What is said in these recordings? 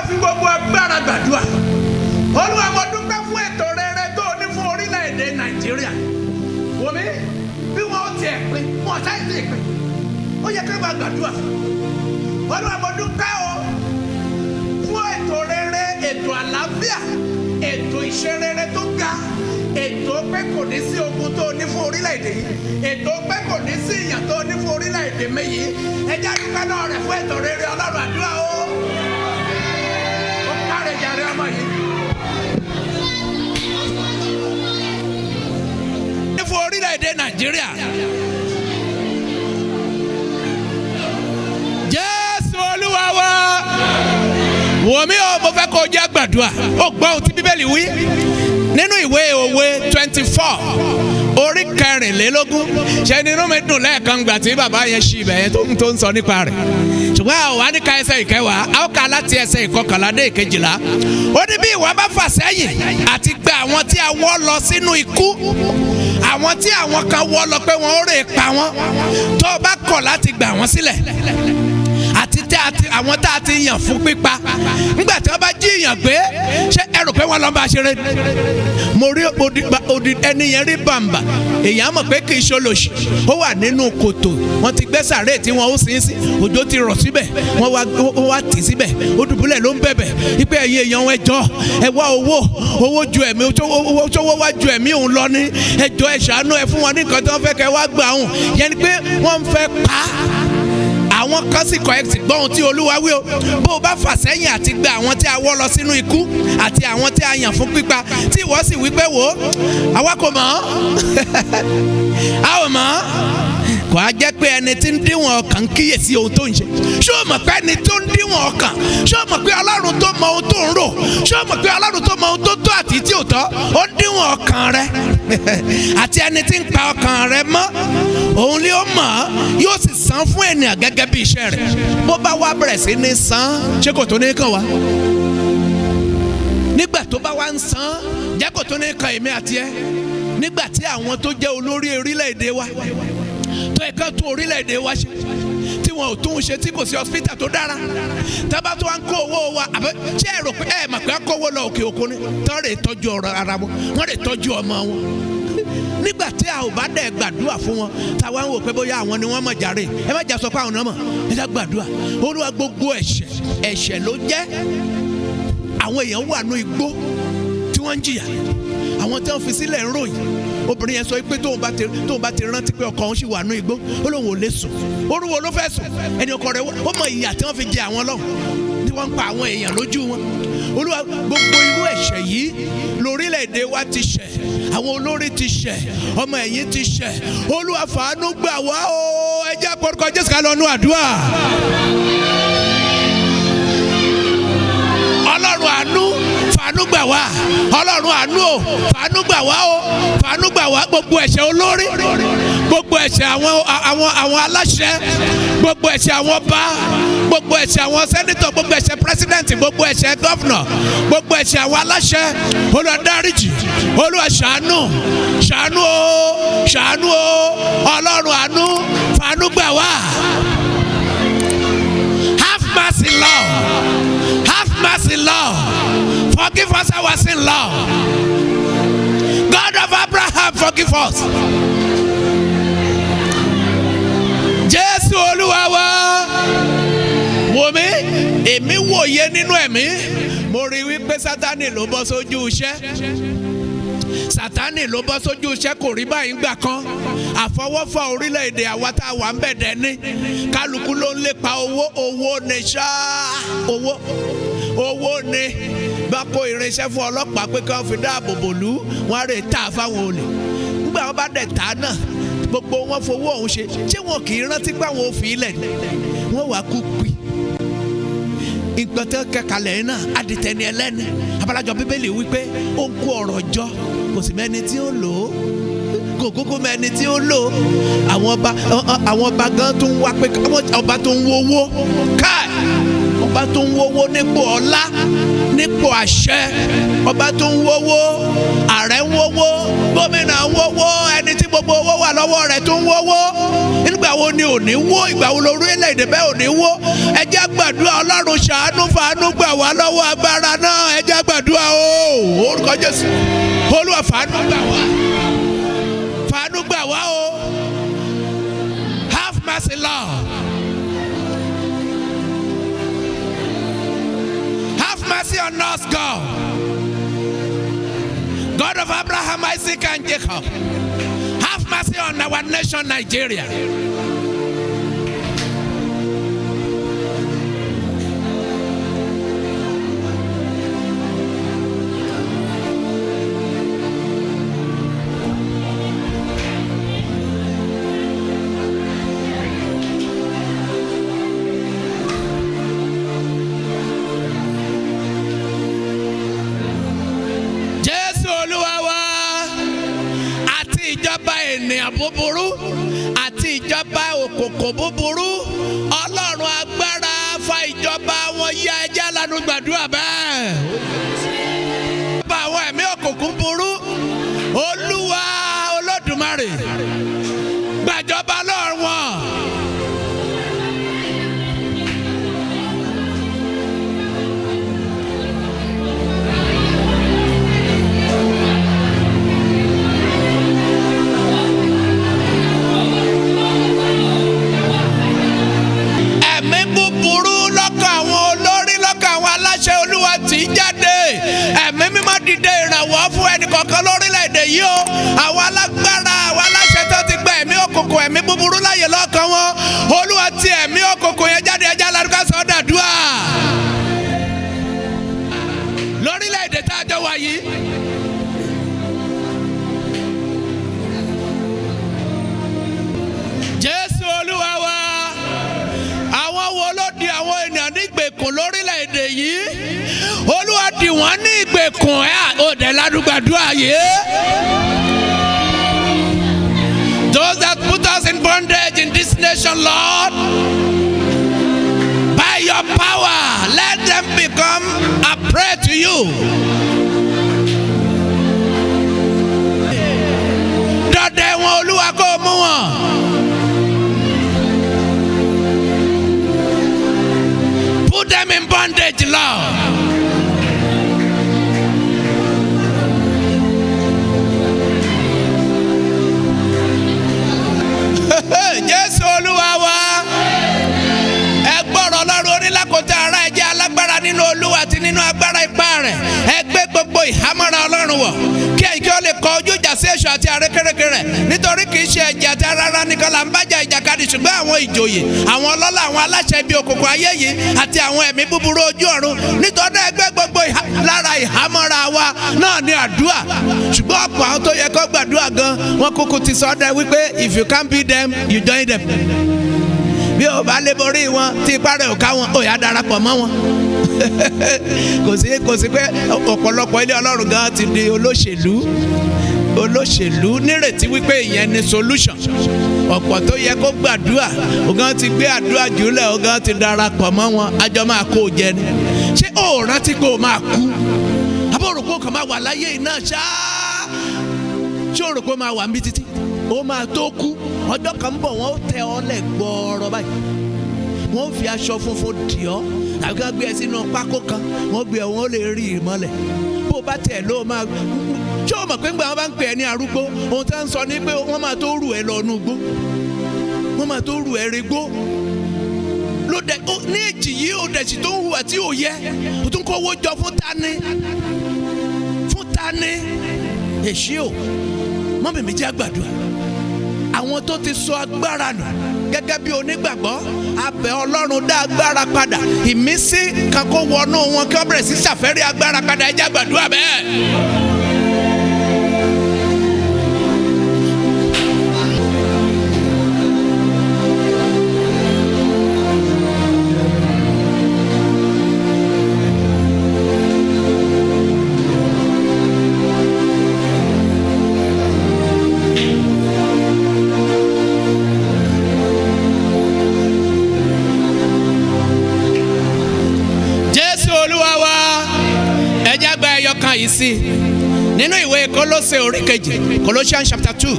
fi gbogbo agbára gbàdúrà. Olúwa mo dúpẹ́ fún ètò rere tó ní fún orílẹ̀-èdè Nàìjíríà. Wò mí bí wọ́n ti ẹ̀ pín wọ́n ṣáà ti pín. Ó yẹ ká máa gbàdúrà. Olúwa mo dúpẹ́ o fún ètò rere, ètò àlàáfíà, ètò ìṣerere tó ga, ètò pé kò ní sí ogun tó ní fún orílẹ̀-èdè yìí, ètò pé kò ní sí ìyàn tó ní fún orílẹ̀-èdè méyì. Ẹ jẹ́ dúpẹ́ náà rẹ̀ fún ètò rere Ọlọ́run àdúrà o. Ó kárẹ̀ jàre ọmọ yìí. Ní fún orílẹ̀-èdè Nàìjíríà. Jésù Olúwa wa. Wò mí o, mo fẹ́ kó jẹ́ gbàdúrà. Ó gbọ́ ohun tí Bíbélì wí nínú ìwé òwe 24 orí 24. Ṣé ni inú mi dùn lẹ́ẹ̀kan gbà tí bàbá yẹn ṣí ibẹ̀ yẹn tó ń sọ nípa rẹ̀. Ṣùgbọ́n àwọn wá ní ká ẹsẹ̀ ìkẹwàá, a ó kà láti ẹsẹ̀ ìkọkànlá dé ìkejìlá. Ó ní bí ìwà bá fà sẹ́yìn àti gba àwọn tí a wọ́ lọ sínú ikú, àwọn tí àwọn kan wọ́ lọ pé wọ́n ó rè pa wọ́n, tó o bá kọ̀ láti gbà wọ́n sílẹ̀, àti àwọn tá a ti yàn fún pípa, nígbà tí wọ́n bá jí ìyàn gbé, ṣé ẹ rò pé wọ́n lọ bá ṣeré? Mo rí odi ẹni yẹn rí bàǹbà, èèyàn mọ̀ pé kì í ṣolòṣì, ó wà nínú kòtò, wọ́n ti gbé sàréè tí wọ́n ó sin sí, òjò ti rọ̀ síbẹ̀, wọ́n wá tì síbẹ̀, ó dùbúlẹ̀ ló ń bẹ̀bẹ̀ wípé ẹ̀yin èèyàn wọn ẹjọ́ ẹ wá owó ju ẹ̀mí, owó wá ju ẹ̀mí òun lọ ní, ẹjọ́ ẹ ṣàánú ẹ fún wọn ní nǹkan tí wọ́n fẹ́ kẹ́ wá gbà òun, yẹn ni pé wọ́n ń fẹ́ pa á. Àwọn kan sì correct gbọ́ ohun tí Olúwa wí o. Bó o bá fà sẹ́yìn àti gba àwọn tí a wọ́ lọ sínú ikú àti àwọn tí a yàn fún pípa, tí ìwọ sì wí pé wò ó, àwa kò mọ̀ a ò mọ̀, kò á jẹ́ pé ẹni tí ń díwọ̀n ọkàn kíyèsí ohun tó ń ṣe. Ṣé o mọ̀ pé ẹni tó ń díwọ̀n ọkàn, ṣé o mọ̀ pé Ọlọ́run tó mọ ohun tó ń rò, ṣé o mọ̀ pé Ọlọ́run tó mọ ohun tó tó àti tí ò tọ́, ó ń díwọ̀n ọkàn rẹ àti ẹni tí ń pa ọkàn rẹ mọ́, òun ni ó mọ̀, yóò sì san fún ènìyàn gẹ́gẹ́ bí iṣẹ́ rẹ̀. Bó bá wá bẹ̀rẹ̀ sí ní san, ṣé kò tó ní kàn wá? Nígbà tó bá wá ń san, jẹ́ kò tó ní kàn èmi àti ẹ. Nígbà tí àwọn tó jẹ́ olórí orílẹ̀-èdè wa, tó ẹ̀ka tó orílẹ̀-èdè wa ṣe, tí wọn ò tún ṣe, tí kò sí hospital tó dára, tábà tó wá ń kó owó wa, ṣé ẹ rò pé ẹ mọ̀ pé kó owó lọ òkè òkun ni, tán lè tọ́jú ọ̀rọ̀ ara wọn, wọ́n lè tọ́jú ọmọ wọn. Nígbà tí a ò bá dẹ̀ gbàdúrà fún wọn, táwa ń wò pé bóyá àwọn ni wọ́n mọ̀ jàre, ẹ má jà sọ pé àwọn náà mọ̀, ẹ já gbàdúrà. Olúwa, gbogbo ẹ̀ṣẹ̀ ló jẹ́. Àwọn èèyàn wà ní igbó tí wọ́n ń jìyà, àwọn tí wọ́n fi sílẹ̀ ń ròyìn. Obìnrin yẹn sọ pé tóun bá ti rántí pé ọkọ òun sì wà ní igbó, ó lóun ò lè sùn. Orúwo ló fẹ́ sùn, ẹni ọkọ rẹ̀ ó mọ ìyà tí wọ́n fi jẹ àwọn lọ́hùn, tí wọ́n ń pa àwọn èèyàn lójú wọn. Olúwa, gbogbo irú ẹ̀ṣẹ̀ yìí lórílẹ̀‐èdè wa ti ṣẹ̀, àwọn olórí ti ṣẹ̀, ọmọ ẹ̀yìn ti ṣẹ̀. Olúwa, fàánú gbà wá o. Ẹ jẹ́ àpọ̀rọ̀kọ Jésù ká lọ nú àdúrà. Ọlọ́run àánú, fàánú gbà wá. Ọlọ́run àánú o, fàánú gbà wá o, fàánú gbà wá. Gbogbo ẹ̀ṣẹ̀ olórí, gbogbo ẹ̀ṣẹ̀ àwọn aláṣẹ, gbogbo ẹ̀ṣẹ̀ àwọn ọba, gbogbo ẹ̀ṣẹ̀ àwọn sẹ́nitọ̀, gbogbo ẹ̀ṣẹ̀ pírẹsidẹ̀ntì, gbogbo ẹ̀ṣẹ̀ gọ́fúnà, gbogbo ẹ̀ṣẹ̀ àwọn aláṣẹ. Olúwa dáríjì, Olúwa ṣàánú, ṣàánú o, ṣàánú o. Ọlọ́run àánú, fàánú gbà wá. Have mercy, Lord. Have mercy, Lord. Forgive us our sin, Lord. God of Abraham, forgive us. Jésù Olúwa wa. Wò mí, èmi wòye nínú ẹ̀mí, mo rí wípé Sátánì ló bọ́ sójú iṣẹ́. Sátánì ló bọ́ sójú iṣẹ́, kò rí báyìí gbà kan. Àfọwọ́fà orílẹ̀-èdè àwa tá a wà ń bẹ̀dẹ̀ ní. Kálukú ló ń lépa owó ni ṣáá, owó ni. Bá kó irinṣẹ́ fún ọlọ́pàá pé kí wọ́n fi dáàbò bò lú, wọ́n á rè tà fáwọn olè. Nígbà wọn bá dẹ̀ tà náà, gbogbo wọn fowó ọ̀hún ṣé wọn kì í rántí pé àwọn ò fi ilẹ̀ ni? Wọ́n wá kú pì. Ìgbà tó kẹkàlẹ̀ náà, adìtẹ̀ni ẹlẹ́ni. Abalajọ Bíbélì wípé ó ń kó ọ̀rọ̀ jọ, kò sì mẹ́ni tí ó lò ó. Kò kúkú mẹ́ni tí ó lò ó. Àwọn ọba gan tó ń wá pé ọba tó ń wówó. Káì! Ọba tó ń wówó nípò ọlá, nípò àṣẹ. Ọba tó ń wówó, ààrẹ ń wówó, gómìnà ń wówó, ẹni tí gbogbo owó wà lọ́wọ́ rẹ̀ tó ń wówó. Nígbà wo ni ò ní wó? Ìgbà wo lórílẹ̀-èdè bẹ́ẹ̀ ò ní wó? Ẹ jẹ́ gbàdúrà. Ọlọ́run ṣàánú fàánú gbà wá lọ́wọ́ agbára náà. Ẹ jẹ́ gbàdúrà o. Orúkọ Jésù. Olúwa fàánú gbà wá. Fàánú gbà wá o. Have mercy, Lord. Have mercy on us, God. God of Abraham, Isaac, and Jacob. Have mercy on our nation, Nigeria. Ènìyàn búburú àti ìjọba òkùnkùn búburú, Ọlọ́run agbára fa ìjọba wọn yá. Ẹjẹ́ lanu gbàdúrà bẹ́ẹ̀. Ìjọba àwọn ẹ̀mí òkùnkùn burú, Olúwa Olódùmarè gbàjọba lọ́rùn wọn. Olúwa tì í jáde. Ẹ̀mí mímọ́ dìde ìrànwọ́ fún ẹnì kọ̀ọ̀kan lórílẹ̀‐èdè yìí o. Àwọn alágbára, àwọn aláṣẹ tó ti gba ẹ̀mí òkùnkùn, ẹ̀mí búburú láyè lọ́kàn wọn. Olúwa tì ẹ̀mí òkùnkùn yẹn jáde. Ẹjẹ́ alárúkọ sọ́dàdúrà. Lórílẹ̀‐èdè tá a jọ wà yìí. Jésù Olúwa wa. Àwọn wo ló di àwọn ènìyàn ní ìgbèkùn lórílẹ̀‐èdè yìí? Olúwa dì wọ́n ní ìgbèkùn òde ládùúgbàdúrà yìí. Those that put us in bondage in this nation, Lord, by your power, let them become a prey to you. Dọ̀dẹ̀ wọn Olúwa kó mú wọn. Put them in bondage, Lord. Jésù Olúwa wa. Ẹ gbọ́rọ̀ Ọlọ́run onílákòótá ara ẹ jẹ́ alágbára nínú Olúwa àti nínú agbára ipá rẹ̀. Ẹ gbé gbogbo ìhámọ́ra Ọlọ́run wọ̀ kí ẹ̀yin kí ó lè kọ ojú ìjà sí èṣù àti àrékérekè rẹ̀. Nítorí kì í ṣe ẹ̀jẹ̀ àti ara nìkan là ń bájà ìjàkadì, ṣùgbọ́n àwọn ìjòyè, àwọn ọlọ́lá, àwọn aláṣẹ ibi òkùnkùn ayé yìí àti àwọn ẹ̀mí búburú ojú ọ̀run. Nítorí ẹ gbé gbogbo lára ìhámọ́ra wa náà ní àdúrà. Ṣùgbọ́n ọ̀pọ̀ àwọn tó yẹ kó gbàdúrà gan, wọ́n kúkú ti sọ dẹ wípé if you can't beat them, you join them. Bí o bá lè borí wọn, tí ipá rẹ̀ ò ká wọn, ó yá darapọ̀ mọ́ wọn. Kò sí pé ọ̀pọ̀lọpọ̀ ilé Ọlọ́run gan ti di olóṣèlú nírètí wípé ìyẹn ni solution. Ọ̀pọ̀ tó yẹ kó gbàdúrà, ògán ti gbé àdúrà jùlẹ̀, ògán ti darapọ̀ mọ́ wọn, àjọ máa kó o jẹ ni. Ṣé o rántí pé o máa kú? Àbúrò kò máa wà láyé iná ṣáá. Ṣé o rò pé o máa wà níbi títí? O máa tó kú. Ọjọ́ kan ń bọ̀ wọ́n tẹ ọ́ lẹ̀ gbọ́ọ̀rọ̀ báyìí. Wọ́n fi aṣọ funfun dì ọ́ tàbí ká gbé ẹ sínú pákó kan. Wọ́n gbé ẹ wọ́n lè rí ìmọ́lẹ̀. Bó o bá tẹ̀ ló máa. Ṣé o mọ̀ pé ńgbà wọn bá ń pè ẹ́ ní arúgbó? Ohun tí wọ́n ń sọ ni pé wọ́n máa tó rù ẹ́ lọ inú igbó. Wọ́n máa tó rù ẹ́ regbó. Lóde ní èjì yìí ó dẹ̀ sì tó ń hùwà tí ò yẹ. O tún kó owó jọ fún tani. Fún tani. Èṣí o. Mọ́mì mi jẹ́ gbàdúrà. Àwọn tó ti sọ agbára nù gẹ́gẹ́ bí onígbàgbọ́, abẹ́ Ọlọ́run dá agbára padà. Ìmísí kan kó wọnú wọn kí wọ́n bẹ̀rẹ̀ sí ṣàfẹ́rí agbára padà. Ẹ jẹ́ gbàdúrà bẹ́ẹ̀. Yìí sí nínú ìwé Kólósè orí kejì, Colossians chapter 2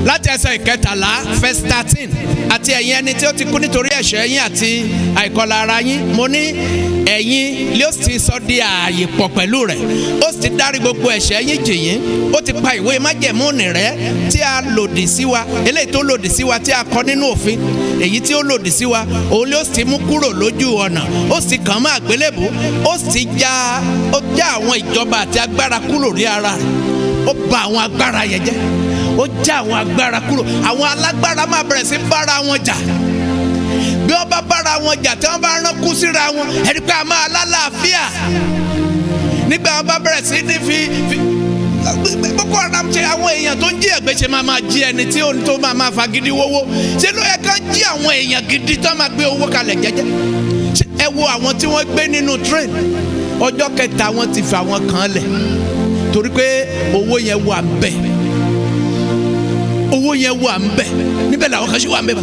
láti ẹsẹ̀ ìkẹtàlá verse 13 àti ẹ̀yin ẹni tí ó ti kú nítorí ẹ̀ṣẹ̀ yín àti àìkọlà ara yín, mo ní ẹ̀yin ló sì sọ di ààyè pọ̀ pẹ̀lú rẹ̀, ó sì ti dárí gbogbo ẹ̀ṣẹ̀ yín jì yín, ó ti pa ìwé májẹ̀mú nì rẹ́ tí a lòdì sí wa, eléyìí tó lòdì sí wa tí a kọ nínú òfin, èyí tí ó lòdì sí wa òun ló sì mú kúrò lójú ọ̀nà, ó sì kàn mọ́ àgbélébù, ó sì já àwọn ìjọba àti agbára kúrò ní ara rẹ̀, ó bà àwọn agbára yẹn jẹ́, ó já àwọn agbára kúrò. Àwọn alágbára máa bẹ̀rẹ̀ sí bára wọn jà. Bí wọ́n bá bára wọn jà tí wọ́n bá rán kú síra wọn, ẹni pé a máa lálàáfíà. Nígbà wọn bá bẹ̀rẹ̀ sí ní fi Boko Haram ṣe àwọn èèyàn tó ń jí ẹ̀gbẹ́ ṣe máa jí ẹni tí ó tó máa fagídí wówó. Ṣé ló yẹ ká jí àwọn èèyàn gidi tó máa gbé owó kalẹ̀ jẹ́jẹ́? Ẹ wo àwọn tí wọ́n gbé nínú train, ọjọ́ kẹta wọ́n ti fi àwọn kan lẹ̀ torí pé owó yẹn wà ń bẹ̀, owó yẹn wà ń bẹ̀, níbẹ̀ làwọn kan ṣe wà ń bẹ̀ bá.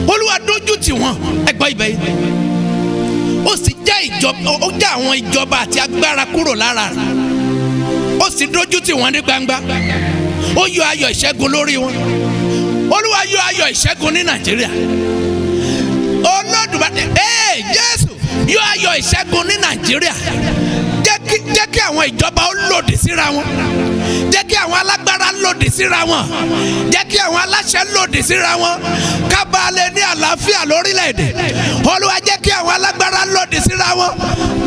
Olúwa dójú tì wọ́n, ẹgbẹ́ ibẹ̀ yìí, ó sì já àwọn ìjọba àti agbára kúrò lára rẹ̀, ó sì dójú tì wọ́n ní gbangba, ó yọ ayọ̀ ìṣẹ́gun lórí wọn. Olúwa yọ ayọ̀ ìṣẹ́gun ní Nàìjíríà. Olódùmarè Jésù yọ ayọ̀ ìṣẹ́gun ní Nàìjíríà. Jẹ́ kí àwọn ìjọba ó lòdì síra wọn, jẹ́ kí àwọn alágbára lòdì síra wọn, jẹ́ kí àwọn aláṣẹ lòdì síra wọn, ká bá lè ní àlàáfíà lórílẹ̀‐èdè. Olúwa jẹ́ kí àwọn alágbára lòdì síra wọn,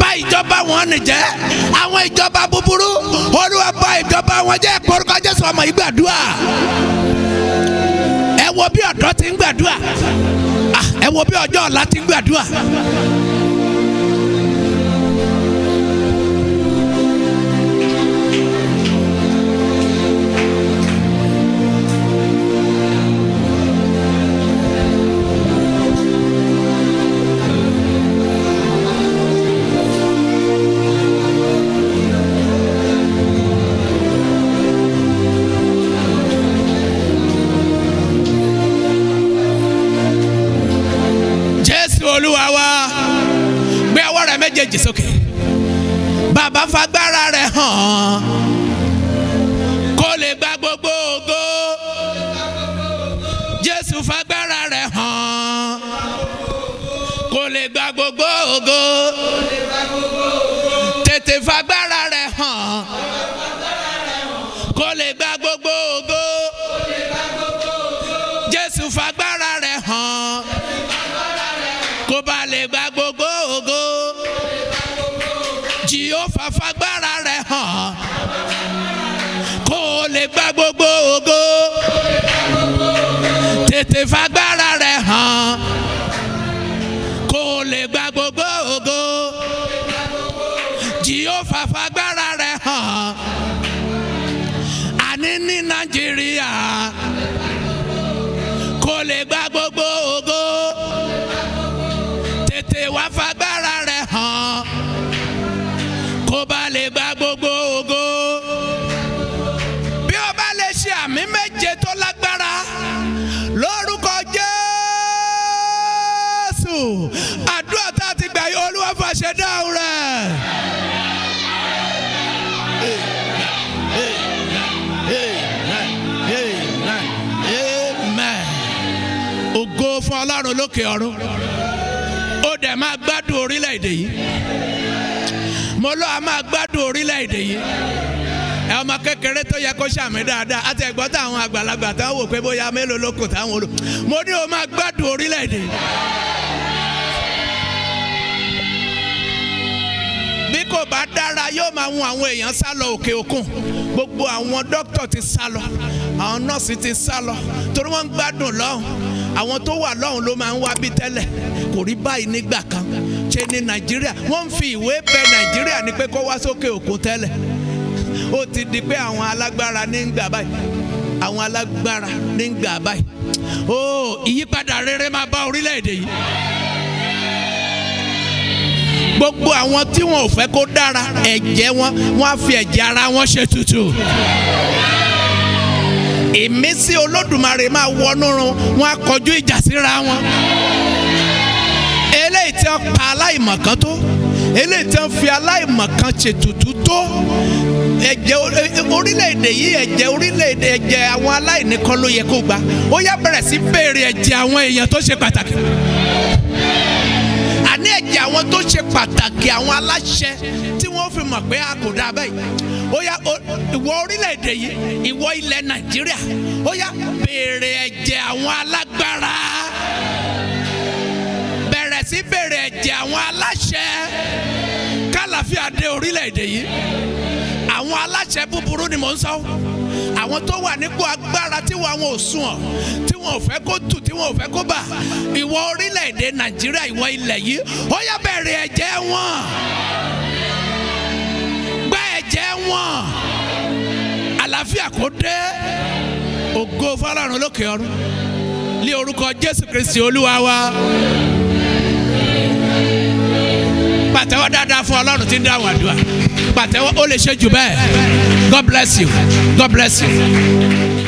bà ìjọba wọn nì jẹ́, àwọn ìjọba búburú Olúwa bà ìjọba wọn jẹ́. Orúkọ Jésù ọmọ yìí gbàdúrà. Ẹ wo bí ọ̀dọ́ ti ń gbàdúrà, ẹ wo bí ọjọ́ ọ̀la ti ń gbàdúrà. Olúwa wa, gbé ọwọ́ rẹ méjèèjì sókè. Bàbá fagbára rẹ̀ hàn kó lè gba gbogbo ògo. Jésù fagbára rẹ̀ hàn kó lè gba gbogbo ògo. Tètè fagbára rẹ̀ hàn kó lè gba gbogbo ògo. Jésù fagbára rẹ̀ hàn kó bá lè gba gbogbo ògo. Jèhófà fagbára rẹ̀ hàn kó lè gba gbogbo ògo. Tètè fagbára rẹ̀ hàn kó lè gba gbogbo ògo. Jèhófà fagbára rẹ̀ hàn àní ní Nàìjíríà kó lè gba gbogbo ògo. Tètè wá fagbára rẹ̀ hàn kó bá lè gba gbogbo ògo. Bí o bá lè ṣe àmì méje tó lágbára lórúkọ Jésù, àdúrà tá a ti gbà yí Olúwa fàṣẹ dáhùn rẹ̀. Amen. Ògo fún Ọlọ́run lókè ọ̀run. Ó dẹ̀ máa gbádùn orílẹ̀-èdè yìí. Mo lọ a máa gbádùn orílẹ̀-èdè yìí. Ẹ ọmọ kékeré tó yẹ kó ṣàmì dáadáa, àti ẹ̀gbọ́n táwọn àgbàlagbà táwọn wò pé bóyá mélòó ló kù táwọn olò. Mo ní o máa gbádùn orílẹ̀-èdè yìí. Bí kò bá dára yóò máa mú àwọn èèyàn sá lọ òkè òkun. Gbogbo àwọn dókítà ti sá lọ, àwọn nọ́ọ̀sì ti sá lọ, torí wọ́n ń gbádùn lọ́hùn. Àwọn tó wà lọ́hùn ló máa ń wá bí tẹ́lẹ̀. Kò rí báyìí nígbà kan. Ṣé ní Nàìjíríà wọ́n ń fi ìwé bẹ Nàìjíríà ní pé kó wá sókè òkun tẹ́lẹ̀. Ó ti di pé àwọn alágbára ní ń gbà báyìí, àwọn alágbára ní ń gbà báyìí. Ó ìyípadà rere máa bá orílẹ̀-èdè yìí. Gbogbo àwọn tí wọn ò fẹ́ kó dára, ẹ̀jẹ̀ wọn á fi ẹ̀jẹ̀ ara wọn ṣe tutù. Ìmísí Olódùmarè máa wọnú wọn á kọjú ìjà síra wọn. Eléyìí tí wọ́n pa aláìmọ̀kan tó, eléyìí tí wọ́n fi aláìmọ̀kan ṣètùtù tó, ẹ̀jẹ̀ orílẹ̀-èdè yìí, ẹ̀jẹ̀ orílẹ̀-èdè, ẹ̀jẹ̀ àwọn aláìní kan ló yẹ kó gbà. Ó yá bẹ̀rẹ̀ sí béèrè ẹ̀jẹ̀ àwọn èèyàn tó ṣe pàtàkì. Àní ẹ̀jẹ̀ àwọn tó ṣe pàtàkì, àwọn aláṣẹ tí wọ́n fi mọ̀ pé a kò dá bẹ́ẹ̀. Ó yá ìwọ orílẹ̀-èdè yìí, ìwọ ilẹ̀ Nàìjíríà, ó yá béèrè ẹ̀jẹ̀ àwọn alágbára. Bẹ̀rẹ̀ sí béèrè ẹ̀jẹ̀ àwọn aláṣẹ kálàáfíà dé orílẹ̀-èdè yìí. Àwọn aláṣẹ búburú ni mò ń sọ. Àwọn tó wà nípò agbára tí wọn ò sunwọ̀n, tí wọn ò fẹ́ kó tù, tí wọn ò fẹ́ kó bà. Ìwọ orílẹ̀-èdè Nàìjíríà, ìwọ ilẹ̀ yìí, ó yá bẹ̀rẹ̀ ẹ̀jẹ̀ wọn. Gba ẹ̀jẹ̀ wọn. Àlàáfíà kó dé. Ògo fọ́lọ́run lókè ọ̀run. Ní orúkọ Jésù Kristi Olúwa wa. Pàtẹ́wọ́ dáadáa fún Ọlọ́run tí ń dáhùn àdúrà. Pàtẹ́wọ́, ó lè ṣe jù bẹ́ẹ̀. God bless you. God bless you.